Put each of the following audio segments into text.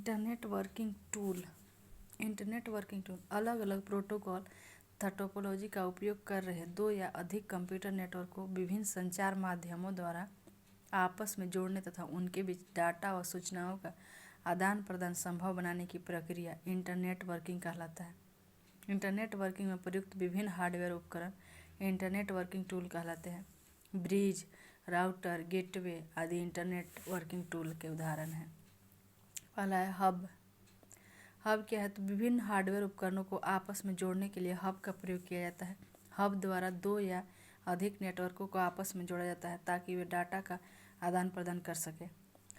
Internet working tool अलग अलग protocol तथा टोपोलॉजी का उपयोग कर रहे दो या अधिक कंप्यूटर नेटवर्क को विभिन्न संचार माध्यमों द्वारा आपस में जोड़ने तथा उनके बीच डाटा व सूचनाओं का आदान प्रदान संभव बनाने की प्रक्रिया इंटरनेट वर्किंग कहलाता है। इंटरनेट वर्किंग में प्रयुक्त विभिन्न हार्डवेयर उपकरण इंटरनेट वर्किंग टूल कहलाते हैं। ब्रिज, राउटर, गेटवे आदि इंटरनेट वर्किंग टूल के उदाहरण हैं। पहला है हब। हब क्या है? तो विभिन्न हार्डवेयर उपकरणों को आपस में जोड़ने के लिए हब का प्रयोग किया जाता है। हब द्वारा दो या अधिक नेटवर्कों को आपस में जोड़ा जाता है ताकि वे डाटा का आदान प्रदान कर सके।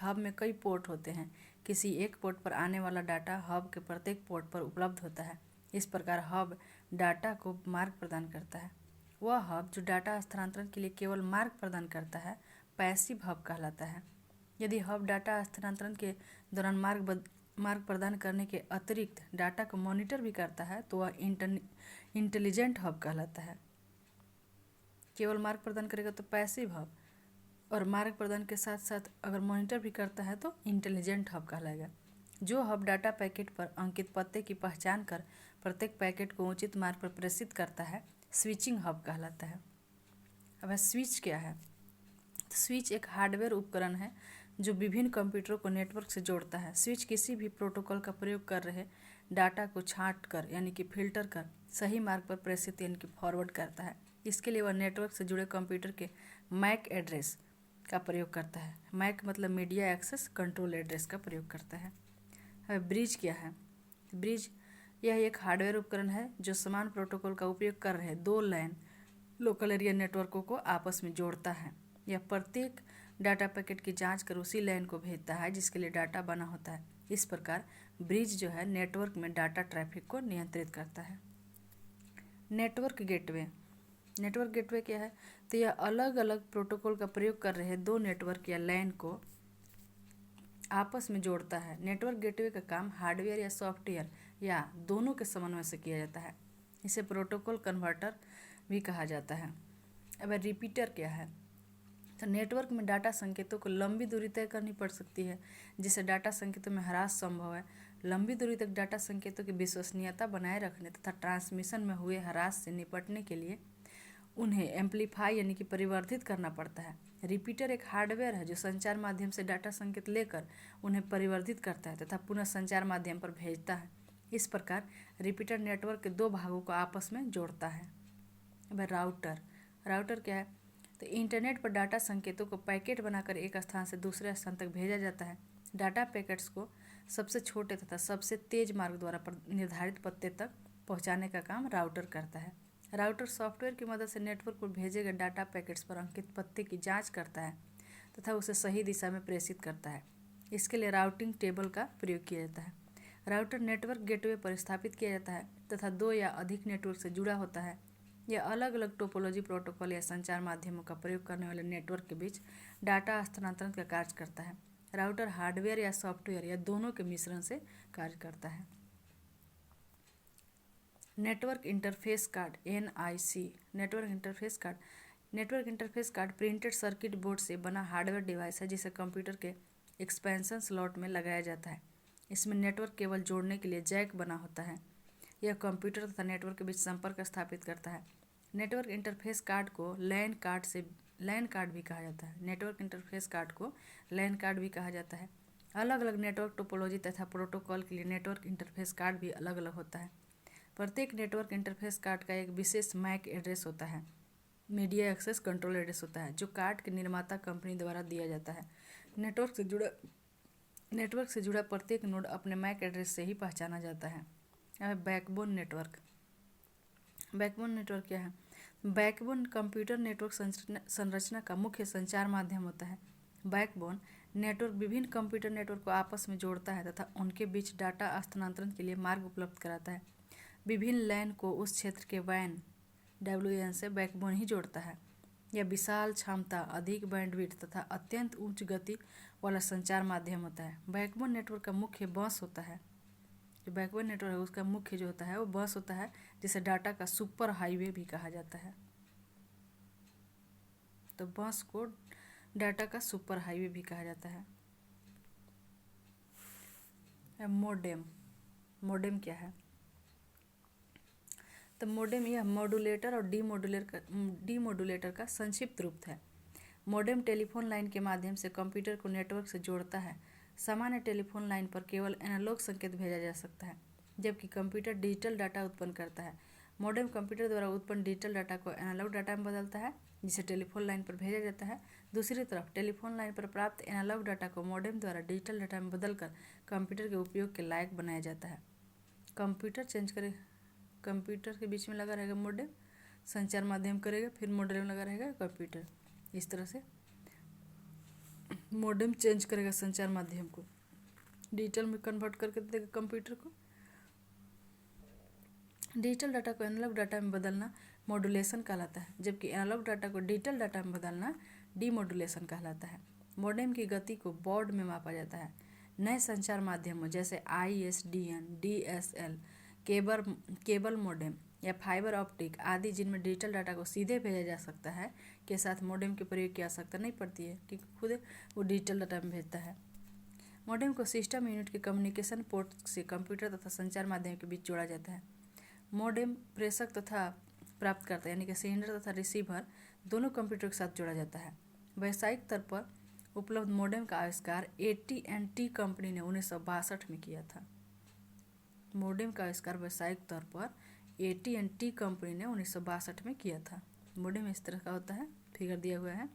हब में कई पोर्ट होते हैं। किसी एक पोर्ट पर आने वाला डाटा हब के प्रत्येक पोर्ट पर उपलब्ध होता है। इस प्रकार हब डाटा को मार्ग प्रदान करता है। वह हब जो डाटा स्थानांतरण के लिए केवल मार्ग प्रदान करता है पैसिव हब कहलाता है। यदि हब डाटा स्थानांतरण के दौरान मार्ग प्रदान करने के अतिरिक्त डाटा को मॉनिटर भी करता है तो वह इंटेलिजेंट हब कहलाता है। केवल मार्ग प्रदान करेगा तो पैसिव हब, और मार्ग प्रदान के साथ साथ अगर मॉनिटर भी करता है तो इंटेलिजेंट हब कहलाएगा। जो हब डाटा पैकेट पर अंकित पते की पहचान कर प्रत्येक पैकेट को उचित मार्ग पर प्रेषित करता है स्विचिंग हब कहलाता है। अब स्विच क्या है? स्विच एक हार्डवेयर उपकरण है जो विभिन्न कंप्यूटरों को नेटवर्क से जोड़ता है। स्विच किसी भी प्रोटोकॉल का प्रयोग कर रहे डाटा को छांट कर यानी कि फिल्टर कर सही मार्ग पर प्रेषित यानी कि फॉरवर्ड करता है। इसके लिए वह नेटवर्क से जुड़े कंप्यूटर के मैक एड्रेस का प्रयोग करता है। मैक मतलब मीडिया एक्सेस कंट्रोल एड्रेस का प्रयोग करता है। ब्रिज क्या है? ब्रिज यह एक हार्डवेयर उपकरण है जो समान प्रोटोकॉल का उपयोग कर रहे दो लैन लोकल एरिया नेटवर्कों को आपस में जोड़ता है। यह प्रत्येक डाटा पैकेट की जांच कर उसी लैन को भेजता है जिसके लिए डाटा बना होता है। इस प्रकार ब्रिज जो है नेटवर्क में डाटा ट्रैफिक को नियंत्रित करता है। Network gateway. नेटवर्क गेटवे क्या है? तो यह अलग अलग प्रोटोकॉल का प्रयोग कर रहे दो नेटवर्क या लैन को आपस में जोड़ता है। नेटवर्क गेटवे का काम हार्डवेयर या सॉफ्टवेयर या दोनों के समन्वय से किया जाता है। इसे प्रोटोकॉल कन्वर्टर भी कहा जाता है। अब रिपीटर क्या है? तो नेटवर्क में डाटा संकेतों को लंबी दूरी तय करनी पड़ सकती है जिससे डाटा संकेतों में ह्रास संभव है। लंबी दूरी तक डाटा संकेतों की विश्वसनीयता बनाए रखने तथा ट्रांसमिशन में हुए ह्रास से निपटने के लिए उन्हें एम्पलीफाई यानी कि परिवर्धित करना पड़ता है। रिपीटर एक हार्डवेयर है जो संचार माध्यम से डाटा संकेत लेकर उन्हें परिवर्धित करता है तथा पुनः संचार माध्यम पर भेजता है। इस प्रकार रिपीटर नेटवर्क के दो भागों को आपस में जोड़ता है। अब राउटर। राउटर क्या है? तो इंटरनेट पर डाटा संकेतों को पैकेट बनाकर एक स्थान से दूसरे स्थान तक भेजा जाता है। डाटा पैकेट्स को सबसे छोटे तथा सबसे तेज मार्ग द्वारा निर्धारित पते तक पहुंचाने का काम राउटर करता है। राउटर सॉफ्टवेयर की मदद से नेटवर्क पर भेजे गए डाटा पैकेट्स पर अंकित पते की जांच करता है तथा उसे सही दिशा में प्रेषित करता है। इसके लिए राउटिंग टेबल का प्रयोग किया जाता है। राउटर नेटवर्क गेटवे पर स्थापित किया जाता है तथा दो या अधिक नेटवर्क से जुड़ा होता है। यह अलग अलग टोपोलॉजी प्रोटोकॉल या संचार माध्यमों का प्रयोग करने वाले नेटवर्क के बीच डाटा स्थानांतरण का कार्य करता है। राउटर हार्डवेयर या सॉफ्टवेयर या दोनों के मिश्रण से कार्य करता है। Network interface card NIC। Network interface card printed circuit board से बना हार्डवेयर डिवाइस है जिसे कंप्यूटर के एक्सपेंशन स्लॉट में लगाया जाता है। इसमें नेटवर्क केबल जोड़ने के लिए जैक बना होता है। यह कंप्यूटर तथा नेटवर्क के बीच संपर्क स्थापित करता है। नेटवर्क इंटरफेस कार्ड को लैन कार्ड भी कहा जाता है। नेटवर्क इंटरफेस कार्ड को लैन कार्ड भी कहा जाता है। अलग अलग नेटवर्क टोपोलॉजी तथा प्रोटोकॉल के लिए नेटवर्क इंटरफेस कार्ड भी अलग अलग होता है। प्रत्येक नेटवर्क इंटरफेस कार्ड का एक विशेष मैक एड्रेस होता है, मीडिया एक्सेस कंट्रोल एड्रेस होता है, जो कार्ड के निर्माता कंपनी द्वारा दिया जाता है। नेटवर्क से जुड़ा प्रत्येक नोड अपने मैक एड्रेस से ही पहचाना जाता है। अब बैकबोन नेटवर्क क्या है? बैकबोन कंप्यूटर नेटवर्क संरचना का मुख्य संचार माध्यम होता है। बैकबोन नेटवर्क विभिन्न कंप्यूटर नेटवर्क को आपस में जोड़ता है तथा उनके बीच डाटा स्थानांतरण के लिए मार्ग उपलब्ध कराता है। विभिन्न लैन को उस क्षेत्र के WAN से बैकबोन ही जोड़ता है। यह विशाल क्षमता, अधिक बैंडविड्थ तथा अत्यंत उच्च गति वाला संचार माध्यम होता है। बैकबोन नेटवर्क का मुख्य बस होता है। जो बैकबोन नेटवर्क है उसका मुख्य जो होता है वो बस होता है, जिसे डाटा का सुपर हाईवे भी कहा जाता है। तो बस को डाटा का सुपर हाईवे भी कहा जाता है। है मोडेम। मोडेम क्या है? तो मोडेम यह मॉड्यूलेटर और डीमोडुलेटर का संक्षिप्त रूप है। मोडेम टेलीफोन लाइन के माध्यम से कंप्यूटर को नेटवर्क से जोड़ता है। सामान्य टेलीफोन लाइन पर केवल एनालॉग संकेत भेजा जा सकता है, जबकि कंप्यूटर डिजिटल डाटा उत्पन्न करता है। मोडेम कंप्यूटर द्वारा उत्पन्न डिजिटल डाटा को एनालॉग डाटा में बदलता है, जिसे टेलीफोन लाइन पर भेजा जाता है। दूसरी तरफ टेलीफोन लाइन पर प्राप्त एनालॉग डाटा को मोडेम द्वारा डिजिटल डाटा में बदलकर कंप्यूटर के उपयोग के लायक बनाया जाता है। कंप्यूटर के बीच में लगा रहेगा मोडेम, संचार माध्यम करेगा, फिर मोडेम में लगा रहेगा कंप्यूटर। इस तरह से मोडेम चेंज करेगा संचार माध्यम को, डिजिटल में कन्वर्ट करके देगा कंप्यूटर को। डिजिटल डाटा को एनालॉग डाटा में बदलना मॉड्यूलेशन कहलाता है, जबकि एनालॉग डाटा को डिजिटल डाटा में बदलना डीमॉड्यूलेशन कहलाता है। मोडेम की गति को बॉड में मापा जाता है। नए संचार माध्यमों जैसे ISDN, DSL, केबल मोडेम या फाइबर ऑप्टिक आदि, जिनमें डिजिटल डाटा को सीधे भेजा जा सकता है, के साथ मोडेम के प्रयोग की आवश्यकता नहीं पड़ती है, क्योंकि खुद वो डिजिटल डाटा में भेजता है। मोडेम को सिस्टम यूनिट के कम्युनिकेशन पोर्ट से कंप्यूटर तथा संचार माध्यम के बीच जोड़ा जाता है। मोडेम प्रेषक तथा प्राप्तकर्ता यानी कि सेंडर तथा रिसीवर दोनों कंप्यूटर के साथ जोड़ा जाता है। व्यावसायिक स्तर पर उपलब्ध मोडेम का आविष्कार AT&T कंपनी ने 1962 में किया था। मोडेम का आविष्कार व्यावसायिक तौर पर AT&T कंपनी ने 1962 में किया था। मोडेम इस तरह का होता है, फिगर दिया हुआ है।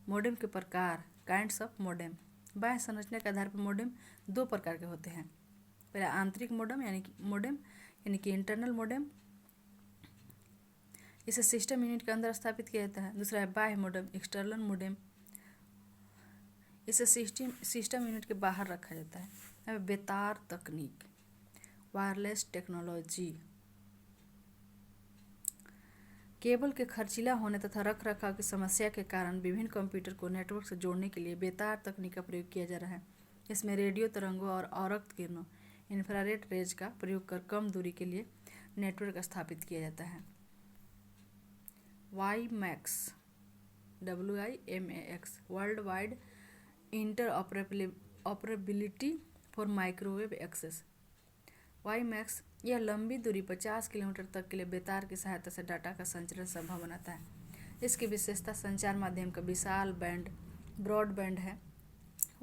मोडेम के प्रकार, काइंड्स ऑफ मोडेम। बाह्य संरचना के आधार पर मोडेम दो प्रकार के होते हैं। पहला आंतरिक मोडेम यानी कि इंटरनल मोडेम, इसे सिस्टम यूनिट के अंदर स्थापित किया जाता है। दूसरा है बाह्य मोडेम, एक्सटर्नल मोडेम, इसे सिस्टम यूनिट के बाहर रखा जाता है। अब बेतार तकनीक, वायरलेस टेक्नोलॉजी। केबल के खर्चीला होने तथा रखरखाव की समस्या के कारण विभिन्न कंप्यूटर को नेटवर्क से जोड़ने के लिए बेतार तकनीक का प्रयोग किया जा रहा है। इसमें रेडियो तरंगों और अवरक्त किरणों इंफ्रारेड रेज का प्रयोग कर कम दूरी के लिए नेटवर्क स्थापित किया जाता है। WiMAX, WiMAX, world wide interoperability for microwave access. WiMAX यह लंबी दूरी 50 किलोमीटर तक के लिए बेतार की सहायता से डाटा का संचरण संभव बनाता है। इसकी विशेषता संचार माध्यम का विशाल ब्रॉडबैंड है।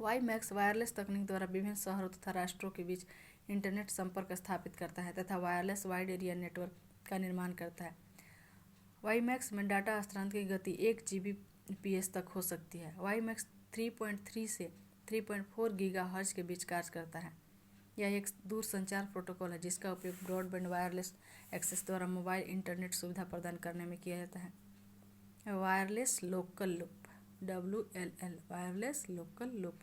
WiMAX वायरलेस तकनीक द्वारा विभिन्न शहरों तथा राष्ट्रों के बीच इंटरनेट संपर्क स्थापित करता है तथा वायरलेस वाइड एरिया नेटवर्क का निर्माण करता है। WiMAX में डाटा हस्तांतरण की गति 1 Gbps तक हो सकती है। WiMAX 3.3 से 3.4 गीगाहर्ट्ज के बीच कार्य करता है। यह एक दूर संचार प्रोटोकॉल है जिसका उपयोग ब्रॉडबैंड वायरलेस एक्सेस द्वारा मोबाइल इंटरनेट सुविधा प्रदान करने में किया जाता है। Wireless local loop, WLL, wireless local loop,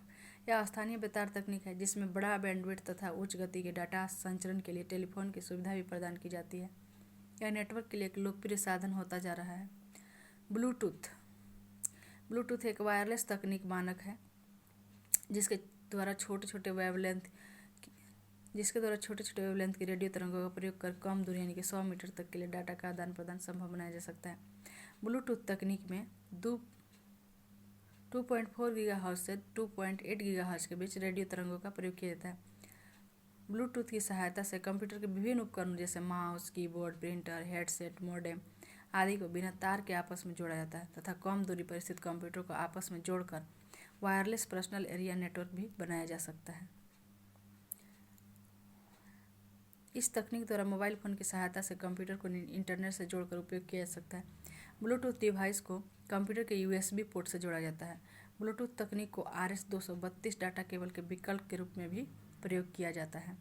यह स्थानीय बेतार तकनीक है जिसमें बड़ा बैंडविड्थ तथा उच्च गति के डाटा संचरण के लिए टेलीफोन की सुविधा भी प्रदान की जाती है। यह नेटवर्क के लिए एक लोकप्रिय साधन होता जा रहा है। ब्लूटूथ एक वायरलेस तकनीक मानक है जिसके द्वारा छोटे छोटे वेवलेंथ की रेडियो तरंगों का प्रयोग कर कम दूरी यानी कि 100 मीटर तक के लिए डाटा का आदान प्रदान संभव बनाया जा सकता है। ब्लूटूथ तकनीक में 2.4 गीगाहर्ट्ज से 2.8 गीगाहर्ट्ज के बीच रेडियो तरंगों का प्रयोग किया जाता है। ब्लूटूथ की सहायता से कंप्यूटर के विभिन्न उपकरणों जैसे mouse, keyboard, printer, headset, modem आदि को बिना तार के आपस में जोड़ा जाता है तथा कम दूरी पर स्थित कंप्यूटर को आपस में जोड़कर वायरलेस पर्सनल एरिया नेटवर्क भी बनाया जा सकता है। इस तकनीक द्वारा मोबाइल फ़ोन की सहायता से कंप्यूटर को इंटरनेट से जोड़कर उपयोग किया जा सकता है। ब्लूटूथ डिवाइस को कंप्यूटर के USB पोर्ट से जोड़ा जाता है। ब्लूटूथ तकनीक को RS-232 डाटा केबल के विकल्प के रूप में भी प्रयोग किया जाता है।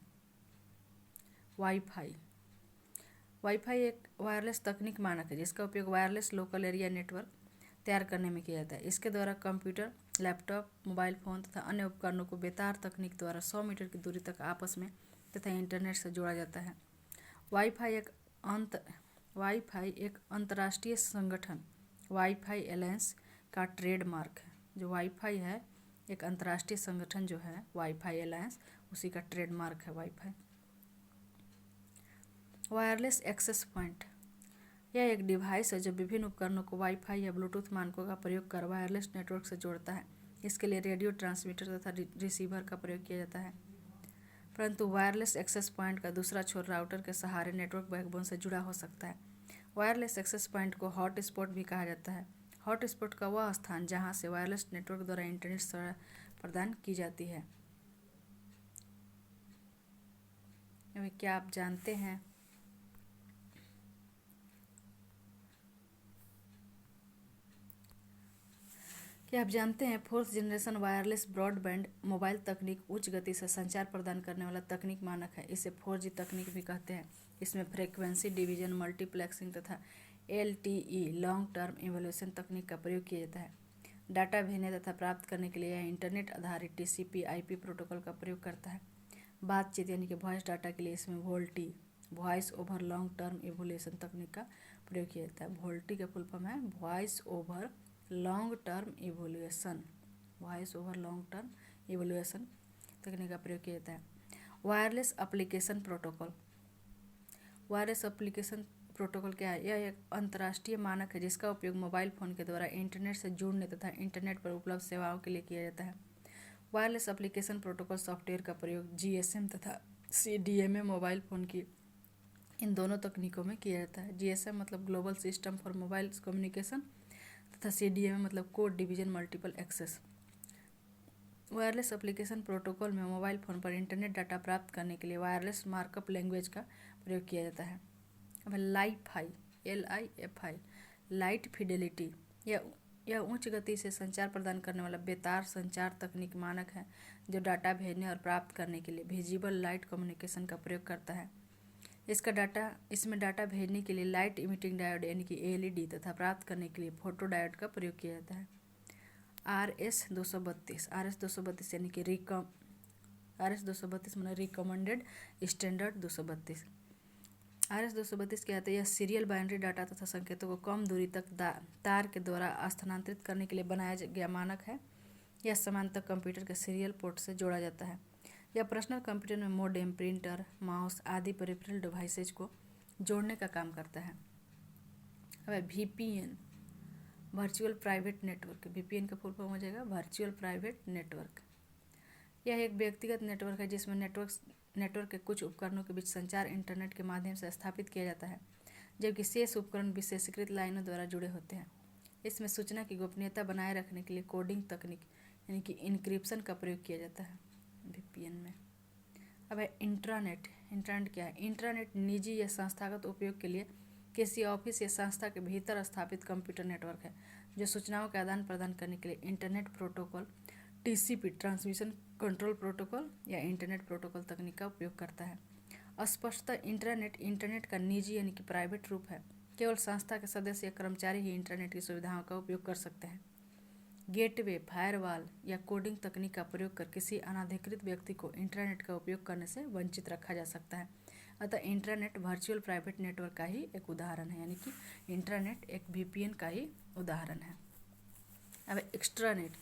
वाईफाई एक वायरलेस तकनीक मानक है जिसका उपयोग वायरलेस लोकल एरिया नेटवर्क तैयार करने में किया जाता है। इसके द्वारा कंप्यूटर, लैपटॉप, मोबाइल फ़ोन तथा अन्य उपकरणों को बेतार तकनीक द्वारा 100 मीटर की दूरी तक आपस में तथा इंटरनेट से जोड़ा जाता है। वाईफाई एक अंतर्राष्ट्रीय संगठन वाईफाई एलायंस का ट्रेडमार्क है। जो वाईफाई है एक अंतर्राष्ट्रीय संगठन जो है वाईफाई एलायंस, उसी का ट्रेडमार्क है वाईफाई। वायरलेस एक्सेस पॉइंट, यह एक डिवाइस है जो विभिन्न उपकरणों को वाईफाई या ब्लूटूथ मानकों का प्रयोग कर वायरलेस नेटवर्क से जोड़ता है। इसके लिए रेडियो ट्रांसमीटर तथा रिसीवर का प्रयोग किया जाता है। परंतु वायरलेस एक्सेस पॉइंट का दूसरा छोर राउटर के सहारे नेटवर्क बैकबोन से जुड़ा हो सकता है। वायरलेस एक्सेस पॉइंट को हॉट स्पॉट भी कहा जाता है। हॉट स्पॉट का वह स्थान जहां से वायरलेस नेटवर्क द्वारा इंटरनेट सेवा प्रदान की जाती है। अभी क्या आप जानते हैं fourth generation wireless broadband mobile तकनीक उच्च गति से संचार प्रदान करने वाला तकनीक मानक है। इसे 4G तकनीक भी कहते हैं। इसमें फ्रीक्वेंसी डिवीजन, मल्टीप्लेक्सिंग तथा LTE लॉन्ग टर्म इवोल्यूशन तकनीक का प्रयोग किया जाता है। डाटा भेजने तथा प्राप्त करने के लिए यह इंटरनेट आधारित TCP/IP प्रोटोकॉल का प्रयोग करता है। बातचीत यानी कि वॉइस डाटा के लिए इसमें VoLTE voice over long term evolution तकनीक का प्रयोग किया जाता है। VoLTE का फुल फॉर्म है voice over long term evolution, voice over long term evolution तकनीक का प्रयोग किया जाता है। Wireless application protocol. Wireless application protocol क्या है? यह एक अंतर्राष्ट्रीय मानक है जिसका उपयोग मोबाइल फोन के द्वारा इंटरनेट से जुड़ने तथा इंटरनेट पर उपलब्ध सेवाओं के लिए किया जाता है। वायरलेस एप्लीकेशन प्रोटोकॉल सॉफ्टवेयर का प्रयोग GSM तथा CDMA मोबाइल फोन की इन दोनों तकनीकों में किया जाता है। GSM मतलब global system for mobile communication तथा CDMA मतलब code division multiple access. Wireless application protocol में मोबाइल फोन पर इंटरनेट डाटा प्राप्त करने के लिए वायरलेस मार्कअप लैंग्वेज का प्रयोग किया जाता है। अब LiFi LIFI लाइट फिडेलिटी, यह उच्च गति से संचार प्रदान करने वाला बेतार संचार तकनीक मानक है जो डाटा भेजने और प्राप्त करने के लिए विजिबल लाइट कम्युनिकेशन का प्रयोग करता है। इसमें डाटा भेजने के लिए लाइट इमिटिंग डायोड यानी कि LED तथा प्राप्त करने के लिए फोटो डायोड का प्रयोग किया जाता है। RS-232 यानी कि RS-232 माने रिकमेंडेड स्टैंडर्ड 232। RS-232 क्या है? यह सीरियल बाइनरी डाटा तथा संकेतों को कम दूरी तक तार के द्वारा स्थानांतरित करने के लिए बनाया गया मानक है। यह समानांतर कंप्यूटर के सीरियल पोर्ट से जोड़ा जाता है। यह पर्सनल कंप्यूटर में मोडेम, प्रिंटर, माउस आदि पेरिफेरल डिवाइसेज को जोड़ने का काम करता है। अब VPN virtual private network. VPN का फुल फॉर्म हो जाएगा वर्चुअल प्राइवेट नेटवर्क। यह एक व्यक्तिगत नेटवर्क है जिसमें नेटवर्क के कुछ उपकरणों के बीच संचार इंटरनेट के माध्यम से स्थापित किया जाता है, जबकि शेष उपकरण विशेषीकृत लाइनों द्वारा जुड़े होते हैं। इसमें सूचना की गोपनीयता बनाए रखने के लिए कोडिंग तकनीक यानी कि इनक्रिप्शन का प्रयोग किया जाता है VPN में। अब है इंट्रानेट। इंट्रानेट क्या है? इंट्रानेट निजी या संस्थागत उपयोग के लिए किसी ऑफिस या संस्था के भीतर स्थापित कंप्यूटर नेटवर्क है जो सूचनाओं के आदान प्रदान करने के लिए internet protocol TCP transmission control protocol या इंटरनेट प्रोटोकॉल तकनीक का उपयोग करता है। स्पष्टतः इंटरनेट का निजी यानी कि प्राइवेट रूप है। केवल संस्था के सदस्य या कर्मचारी ही इंटरनेट की सुविधाओं का उपयोग कर सकते हैं। गेटवे, फायरवॉल या कोडिंग तकनीक का प्रयोग कर किसी अनाधिकृत व्यक्ति को इंटरनेट का उपयोग करने से वंचित रखा जा सकता है। अतः इंटरनेट वर्चुअल प्राइवेट नेटवर्क का ही एक उदाहरण है, यानी कि इंटरनेट एक VPN का ही उदाहरण है। अब एक्स्ट्रानेट।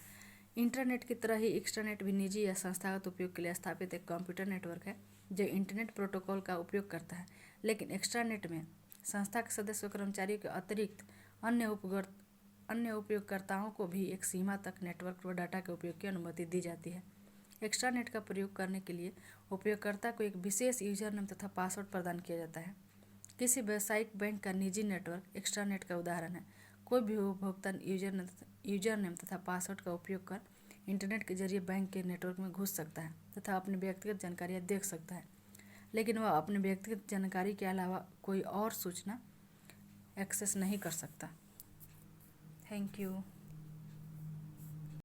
इंटरनेट की तरह ही एक्स्ट्रानेट भी निजी या संस्थागत उपयोग के लिए स्थापित एक कंप्यूटर नेटवर्क है जो इंटरनेट प्रोटोकॉल का उपयोग करता है। लेकिन एक्स्ट्रानेट में संस्था के सदस्य और कर्मचारियों के अतिरिक्त अन्य उपयोगकर्ताओं को भी एक सीमा तक नेटवर्क व डाटा के उपयोग की अनुमति दी जाती है। एक्स्ट्रानेट का प्रयोग करने के लिए उपयोगकर्ता को एक विशेष यूजर नेम तथा पासवर्ड प्रदान किया जाता है। किसी व्यावसायिक बैंक का निजी नेटवर्क एक्स्ट्रानेट का उदाहरण है। कोई भी उपभोक्ता यूजर नेम तथा पासवर्ड का उपयोग कर इंटरनेट के जरिए बैंक के नेटवर्क में घुस सकता है तथा अपनी व्यक्तिगत जानकारियाँ देख सकता है, लेकिन वह अपनी व्यक्तिगत जानकारी के अलावा कोई और सूचना एक्सेस नहीं कर सकता। Thank you.